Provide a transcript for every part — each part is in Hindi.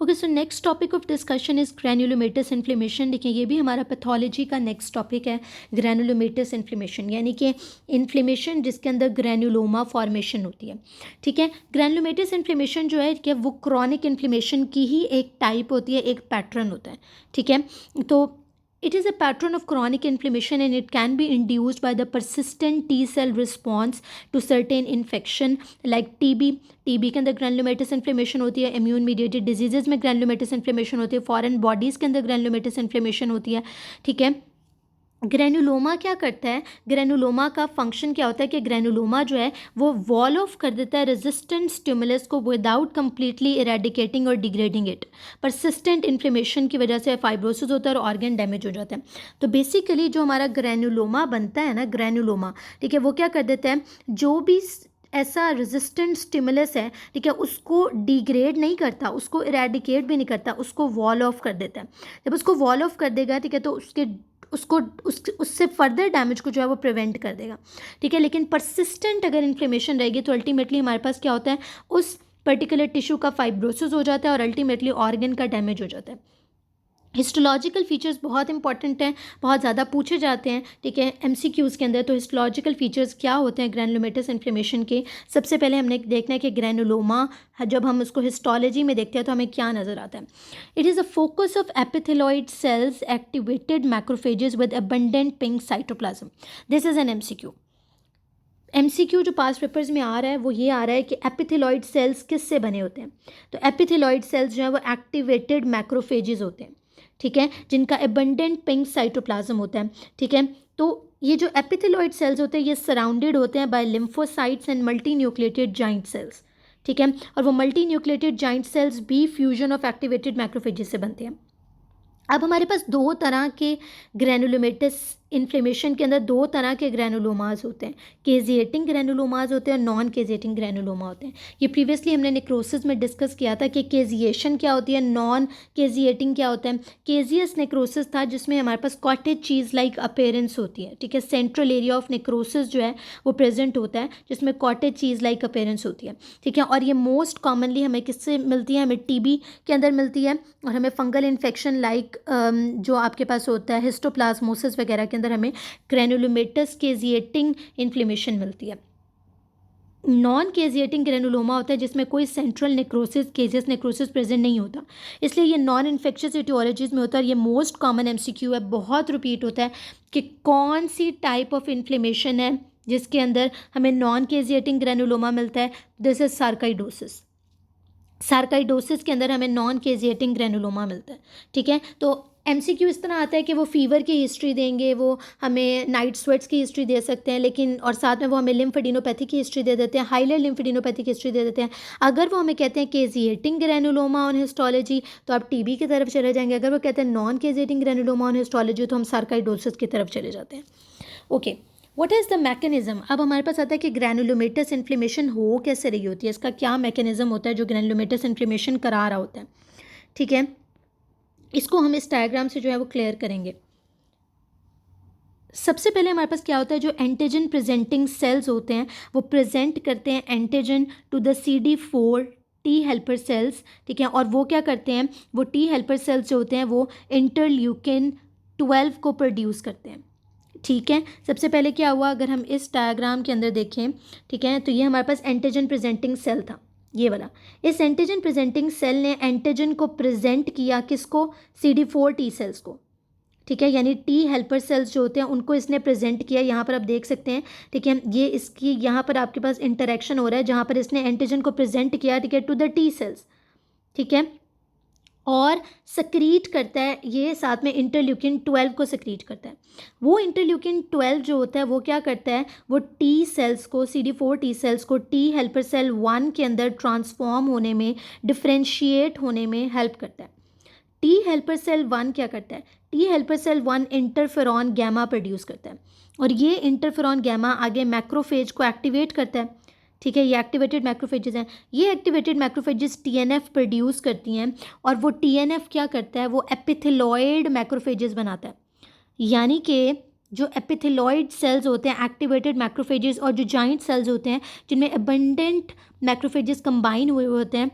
Okay, so next topic of discussion is granulomatous inflammation. देखिए ये भी हमारा पैथोलॉजी का नेक्स्ट टॉपिक है, ग्रैनुलोमेटस इन्फ्लेमेशन, यानी कि इन्फ्लेमेशन जिसके अंदर ग्रैनुलोमा फॉर्मेशन होती है। ठीक है, ग्रैनुलोमेटस इन्फ्लेमेशन जो है कि वो क्रॉनिक इन्फ्लेमेशन की ही एक टाइप होती है, एक पैटर्न होता है। ठीक है, तो it is a pattern of chronic inflammation and it can be induced by the persistent T cell response to certain infection like TB के अंदर ग्रैनुलोमेटस इन्फ्लेमेशन होती है, इम्यून मीडिएटेड डिजीजेज में ग्रैनुलोमेटस इन्फ्लेमेशन होती है, फॉरेन बॉडीज़ के अंदर ग्रैनुलोमेटस इन्फ्लेमेशन होती है। ठीक है, ग्रैनुलोमा क्या करता है, ग्रैनुलोमा का फंक्शन क्या होता है कि ग्रैनुलोमा जो है वो वॉल ऑफ कर देता है रेजिस्टेंट स्टिमुलस को विदाउट कंप्लीटली इरेडिकेटिंग और डिग्रेडिंग इट। परसिस्टेंट इन्फ्लेमेशन की वजह से फाइब्रोसिस होता है और ऑर्गन डैमेज हो जाता है। तो बेसिकली जो हमारा ग्रैनुलोमा बनता है ना, ग्रैनुलोमा, ठीक है, वो क्या कर देता है, जो भी ऐसा रेजिस्टेंट स्टिमुलस है, ठीक है, उसको डिग्रेड नहीं करता, उसको इरेडिकेट भी नहीं करता, उसको वॉल ऑफ कर देता है। जब उसको वॉल ऑफ कर देगा, ठीक है, तो उससे फर्दर डैमेज को जो है वो प्रिवेंट कर देगा। ठीक है, लेकिन परसिस्टेंट अगर इन्फ्लेमेशन रहेगी तो अल्टीमेटली हमारे पास क्या होता है, उस पर्टिकुलर टिश्यू का फाइब्रोसिस हो जाता है और अल्टीमेटली ऑर्गन का डैमेज हो जाता है। हिस्टोलॉजिकल फीचर्स बहुत इंपॉर्टेंट हैं, बहुत ज़्यादा पूछे जाते हैं। ठीक है, एमसीक्यूज़ के अंदर। तो हिस्टोलॉजिकल फीचर्स क्या होते हैं ग्रैनुलोमेटस इन्फ्लेमेशन के? सबसे पहले हमने देखना है कि ग्रैनुलोमा जब हम उसको हिस्टोलॉजी में देखते हैं तो हमें क्या नज़र आता है। It is a focus of epithelioid cells activated macrophages with abundant pink cytoplasm. This is an MCQ जो पास पेपर्स में आ रहा है वो ये आ रहा है कि एपिथेलॉइड सेल्स किससे बने होते हैं। तो एपिथेलॉइड सेल्स जो है वो एक्टिवेटेड मैक्रोफेजेस होते हैं, ठीक है, जिनका एबंडेंट पिंक साइटोप्लाज्म होता है। ठीक है, तो ये जो एपिथेलॉइड सेल्स होते हैं ये सराउंडेड होते हैं by lymphocytes and multinucleated giant cells. ठीक है, और वो मल्टी न्यूक्लिएटेड जाइंट सेल्स भी फ्यूजन ऑफ एक्टिवेटेड मैक्रोफेजेस से बनते हैं। अब हमारे पास दो तरह के ग्रैनुलोमेटस इन्फ्लेमेशन के अंदर दो तरह के ग्रैनुलोमाज होते हैं, केजिएटिंग ग्रैनुलोमाज होते हैं और नॉन केजिएटिंग ग्रैनुलोमा होते हैं। ये प्रीवियसली हमने नेक्रोसिस में डिस्कस किया था कि केजिएशन क्या होती है, नॉन केजिएटिंग क्या होता है। केजियस नेक्रोसिस था जिसमें हमारे पास कॉटेज चीज़ लाइक अपेयरेंस होती है। ठीक है, सेंट्रल एरिया ऑफ नेक्रोसिस जो है वो प्रेजेंट होता है जिसमें कॉटेज चीज़ लाइक अपेयरेंस होती है। ठीक है, और ये मोस्ट कॉमनली हमें किससे मिलती है, हमें टीबी के अंदर मिलती है और हमें फंगल इन्फेक्शन लाइक जो आपके पास होता है हिस्टोप्लाज्मोसिस वगैरह के अंदर हमें ग्रैनुलोमेटस केजिएटिंग इन्फ्लेमेशन मिलती है। नॉन केजिएटिंग ग्रैनुलोमा होता है जिसमें कोई central necrosis, caseous necrosis present नहीं होता, इसलिए ये नॉन इन्फेक्शियस इटियोलॉजीज में होता है। और ये मोस्ट कॉमन एमसीक्यू है, बहुत रिपीट होता है कि कौन सी टाइप ऑफ इन्फ्लेमेशन है जिसके अंदर हमें नॉन केजिएटिंग ग्रैनुलोमा मिलता है। This is सार्काइडोसिस। सार्काइडोसिस के अंदर हमें नॉन केजिएटिंग ग्रैनुलोमा मिलता है। ठीक है, तो एमसीक्यू इस तरह आता है कि वो फीवर की हिस्ट्री देंगे, वो हमें नाइट स्वेट्स की हिस्ट्री दे सकते हैं, लेकिन और साथ में वो हमें लिम्फेडिनोपैथी की हिस्ट्री दे देते हैं, हाइलर लिम्फेडिनोपैथी की हिस्ट्री दे देते हैं। अगर वो हमें कहते हैं केजिएटिंग ग्रैनुलोमा ऑन हिस्टोलॉजी तो आप टीबी की तरफ चले जाएंगे। अगर वो कहते हैं non caseating granuloma on histology तो हम सार्काइडोसिस की तरफ चले जाते हैं। Okay, what is the mechanism? अब हमारे पास आता है कि ग्रैनुलोमेटस इन्फ्लेमेशन हो कैसे रही होती है, इसका क्या मैकेनिज्म होता है जो ग्रैनुलोमेटस इन्फ्लेमेशन करा रहा होता है। ठीक है, इसको हम इस डायग्राम से जो है वो क्लियर करेंगे। सबसे पहले हमारे पास क्या होता है, जो एंटीजन प्रेजेंटिंग सेल्स होते हैं वो प्रेजेंट करते हैं antigen to the CD4 T helper cells. ठीक है, और वो क्या करते हैं, वो टी हेल्पर सेल्स जो होते हैं वो इंटरल्यूकिन 12 को प्रोड्यूस करते हैं। ठीक है, सबसे पहले क्या हुआ, अगर हम इस डायग्राम के अंदर देखें, ठीक है, तो ये हमारे पास एंटीजन प्रेजेंटिंग सेल था, ये वाला। इस एंटीजन प्रेजेंटिंग सेल ने एंटीजन को प्रेजेंट किया किसको, CD4 टी सेल्स को। ठीक है, यानी टी हेल्पर सेल्स जो होते हैं उनको इसने प्रेजेंट किया। यहाँ पर आप देख सकते हैं, ठीक है, ये इसकी यहाँ पर आपके पास इंटरेक्शन हो रहा है जहाँ पर इसने एंटीजन को प्रेजेंट किया, ठीक है, टू द टी सेल्स। ठीक है, और सक्रीट करता है ये साथ में इंटरल्यूकिन 12 को सक्रीट करता है। वो इंटरल्यूकिन 12 जो होता है वो क्या करता है, वो टी सेल्स को, CD4 टी सेल्स को टी हेल्पर सेल 1 के अंदर ट्रांसफॉर्म होने में, डिफ्रेंशिएट होने में हेल्प करता है। टी हेल्पर सेल 1 क्या करता है, T helper cell 1 interferon gamma produce करता है और ये इंटरफेरॉन गैमा आगे मैक्रोफेज को एक्टिवेट करता है। ठीक है, ये एक्टिवेटेड मैक्रोफेजेस हैं। ये एक्टिवेटेड मैक्रोफेजेस TNF प्रोड्यूस करती हैं और वो TNF क्या करता है, वो एपिथेलॉइड मैक्रोफेजेस बनाता है। यानी कि जो एपिथेलॉइड सेल्स होते हैं, एक्टिवेटेड मैक्रोफेजेस, और जो जाइंट सेल्स होते हैं जिनमें अबंडेंट मैक्रोफेजेस कंबाइन हुए होते हैं,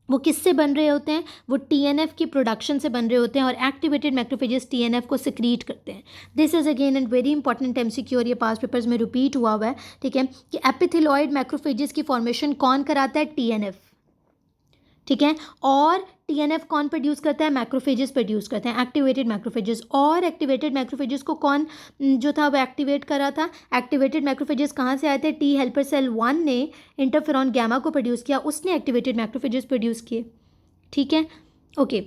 वो किससे बन रहे होते हैं, वो टीएनएफ की प्रोडक्शन से बन रहे होते हैं और एक्टिवेटेड मैक्रोफेजेस टीएनएफ को सिक्रीट करते हैं। This is again and very important MCQ और ये पास पेपर्स में रिपीट हुआ है, ठीक है, कि एपिथेलॉइड मैक्रोफेजेस की फॉर्मेशन कौन कराता है, टीएनएफ, ठीक है, और टीएनएफ कौन प्रोड्यूस करता है, मैक्रोफेजेस प्रोड्यूस करते हैं, एक्टिवेटेड मैक्रोफेजेस। और एक्टिवेटेड मैक्रोफेजेस को कौन जो था वो एक्टिवेट करा था, एक्टिवेटेड मैक्रोफेजेस कहाँ से आए थे, टी हेल्पर सेल 1 ने इंटरफेरॉन गैमा को प्रोड्यूस किया, उसने एक्टिवेटेड मैक्रोफेजेस प्रोड्यूस किए, ठीक है, ओके।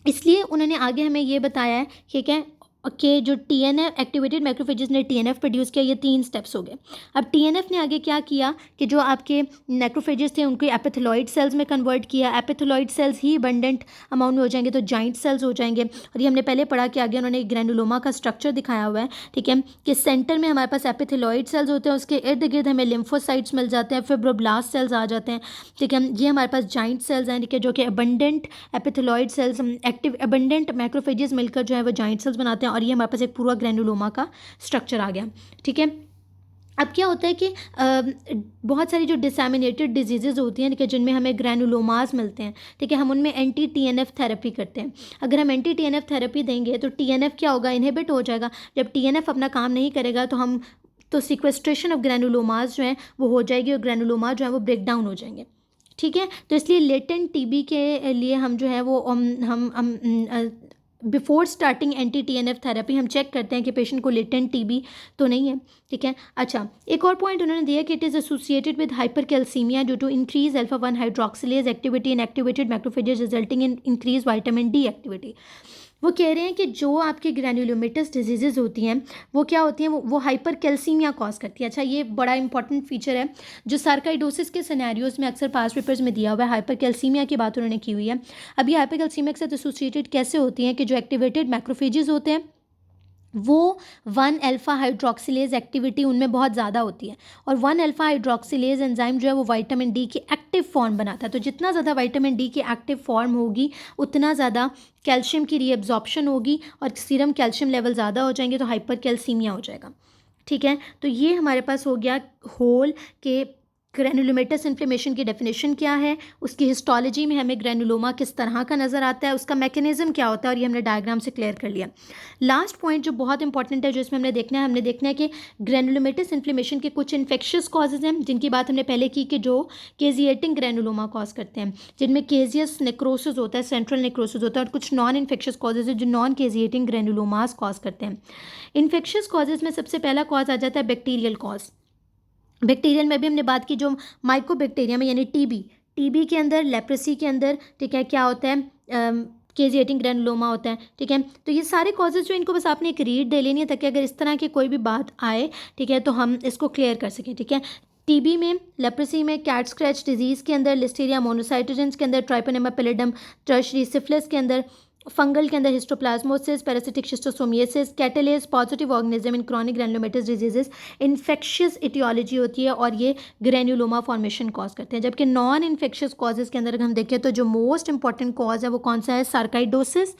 इसलिए उन्होंने आगे हमें ये बताया है, ठीक है, कि जो टीएनएफ एक्टिवेटेड मैक्रोफेजेस ने टीएनएफ प्रोड्यूस किया, ये 3 स्टेप्स हो गए। अब टीएनएफ ने आगे क्या किया कि जो आपके मैक्रोफेजेस थे उनको एपिथेलॉइड सेल्स में कन्वर्ट किया, एपिथेलॉइड सेल्स ही अबंडेंट अमाउंट में हो जाएंगे तो जाइंट सेल्स हो जाएंगे। और ये हमने पहले पढ़ा कि आगे उन्होंने ग्रैनुलोमा का स्ट्रक्चर दिखाया हुआ है, ठीक है, कि सेंटर में हमारे पास एपिथेलॉइड सेल्स होते हैं, उसके इर्द गिर्द हमें लिम्फोसाइट्स मिल जाते हैं, फिब्रोब्लास्ट सेल्स आ जाते हैं, ठीक है, ये हमारे पास जाइंट सेल्स हैं, ठीक है, जो कि abundant epithelioid cells active abundant macrophages मिलकर जो है वो जाइंट सेल्स बनाते हैं, और ये हमारे पास एक पूरा ग्रैनुलोमा का स्ट्रक्चर आ गया, ठीक है। अब क्या होता है कि बहुत सारी जो डिसैमिनेटेड डिजीज़ेज़ होती हैं, ठीक है, जिनमें हमें ग्रैनुलोमास मिलते हैं, ठीक है, हम उनमें एंटी टीएनएफ थेरेपी करते हैं। अगर हम एंटी टीएनएफ थेरेपी देंगे तो टीएनएफ क्या होगा, इनहिबिट हो जाएगा। जब टीएनएफ अपना काम नहीं करेगा तो सिक्वेस्ट्रेशन ऑफ ग्रैनुलोमास जो है वो हो जाएगी और ग्रैनुलोमा जो है वो ब्रेक डाउन हो जाएंगे, ठीक है। तो इसलिए लेटेंट टीबी के लिए हम जो है वो हम before starting anti TNF therapy हम चेक करते हैं कि पेशेंट को लेटेंट टीबी तो नहीं है, ठीक है। अच्छा, एक और पॉइंट उन्होंने दिया कि it is associated with hypercalcaemia due to increase alpha 1 hydroxylase activity in activated macrophages resulting in increase vitamin D activity. वो कह रहे हैं कि जो आपकी ग्रैनुलोमेटस डिजीज़ेज़ होती हैं वो क्या होती हैं, वो हाइपर कैल्सीमिया कॉज करती है। अच्छा, ये बड़ा इंपॉर्टेंट फीचर है जो सार्काइडोसिस के सिनेरियोज़ में अक्सर पास पेपर्स में दिया हुआ है। हाइपर कैल्सीमिया की बात उन्होंने की हुई है। अब ये हाइपर कैल्सीमिया के साथ एसोसिएटेड कैसे होती हैं कि जो एक्टिवेटेड मैक्रोफेजेस होते हैं वो 1 अल्फा हाइड्रोक्सिलेज एक्टिविटी उनमें बहुत ज़्यादा होती है, और 1 अल्फा हाइड्रोक्सिलेज एंजाइम जो है वो विटामिन डी की एक्टिव फॉर्म बनाता है। तो जितना ज़्यादा विटामिन डी की एक्टिव फॉर्म होगी उतना ज़्यादा कैल्शियम की रीअब्जॉर्प्शन होगी और सीरम कैल्शियम लेवल ज़्यादा हो जाएंगे तो हाइपर कैल्सीमिया हो जाएगा, ठीक है। तो ये हमारे पास हो गया होल के ग्रैनुलोमेटस इन्फ्लेमेशन की डेफिनेशन क्या है, उसकी हिस्टोलॉजी में हमें ग्रैनुलोमा किस तरह का नज़र आता है, उसका मैकेनिज्म क्या होता है, और ये हमने डायग्राम से क्लियर कर लिया। लास्ट पॉइंट जो बहुत इंपॉर्टेंट है जो इसमें हमने देखना है कि ग्रैनुलोमेटस इन्फ्लेमेशन के कुछ इन्फेक्शियस कॉजेज़ हैं जिनकी बात हमने पहले की कि जो केजिएटिंग ग्रैनुलोमा कॉज करते हैं, जिनमें केजियस नेक्रोसिस होता है, सेंट्रल नेक्रोसिस होता है, और कुछ नॉन इन्फेक्शियस कॉजेज़ है जो नॉन केजिएटिंग ग्रैनुलोमास कॉज करते हैं। इन्फेक्शियस कॉजेज़ में सबसे पहला कॉज आ जाता है बैक्टीरियल कॉज। बैक्टीरियल में भी हमने बात की जो माइकोबैक्टीरियम है, यानी टीबी के अंदर, लेप्रेसी के अंदर, ठीक है, क्या होता है, केजिएटिंग ग्रैनुलोमा होता है, ठीक है। तो ये सारे कॉजेज़ जो इनको बस आपने एक रीड दे लेनी है ताकि अगर इस तरह की कोई भी बात आए, ठीक है, तो हम इसको क्लियर कर सकें, ठीक है। टीबी में, लेप्रेसी में, कैट स्क्रैच डिजीज़ के अंदर, लिस्टीरिया मोनोसाइटोजेंस के अंदर, ट्राइपोनेमा पैलिडम, टर्शरी सिफिलिस के अंदर, फंगल के अंदर histoplasmosis, parasitic schistosomiasis, catalase, positive organism in chronic granulomatous diseases infectious aetiology होती है और ये ग्रैनुलोमा फॉर्मेशन कॉज करते हैं। जबकि नॉन इन्फेक्शियस कॉजेज़ के अंदर अगर हम देखें तो जो मोस्ट इंपॉर्टेंट कॉज है वो कौन सा है, सार्काइडोसिस,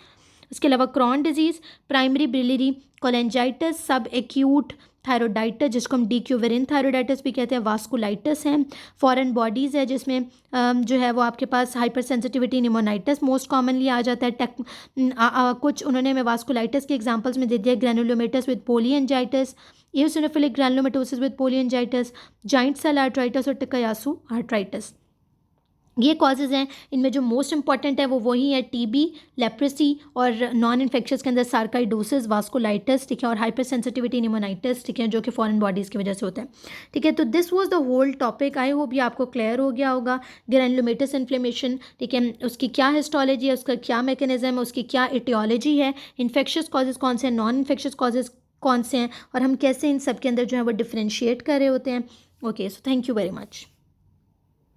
उसके अलावा Crohn's disease, primary biliary cholangitis, subacute thyroiditis जिसको हम डीक्यूवेरिन थायरोडाइटिस भी कहते हैं, वास्कुलाइटिस है, फॉरेन बॉडीज़ है जिसमें जो है वो आपके पास hypersensitivity pneumonitis most commonly आ जाता है। कुछ उन्होंने हमें वास्कुलाइटिस के एग्जांपल्स में दे दिया, granulomatous with polyangiitis, eosinophilic granulomatosis with polyangiitis, giant cell arteritis और टिकायासु आर्थराइटिस। ये कॉजेज़ हैं। इनमें जो मोस्ट इंपॉर्टेंट है वो वही है टीबी, लेप्रेसी और नॉन इन्फेक्शियस के अंदर सार्काइडोसिस, वास्कुलाइटिस, ठीक है, और हाइपर सेंसिटिविटी निमोनाइटिस, ठीक है, जो कि फॉरेन बॉडीज़ की वजह से होता है, ठीक है। तो this was the whole topic. I hope ये आपको क्लियर हो गया होगा। ग्रैनुलोमेटस इन्फ्लेमेशन, ठीक है, उसकी क्या हिस्टोलॉजी है, उसका क्या मैकेनिज्म है, उसकी क्या इटियोलॉजी है, इन्फेक्शियस कॉजेज़ कौन से हैं, नॉन इन्फेक्शियस कॉजेज़ कौन से हैं, और हम कैसे इन सब के अंदर जो है वो डिफ्रेंशिएट कर रहे होते हैं। Okay, so thank you very much.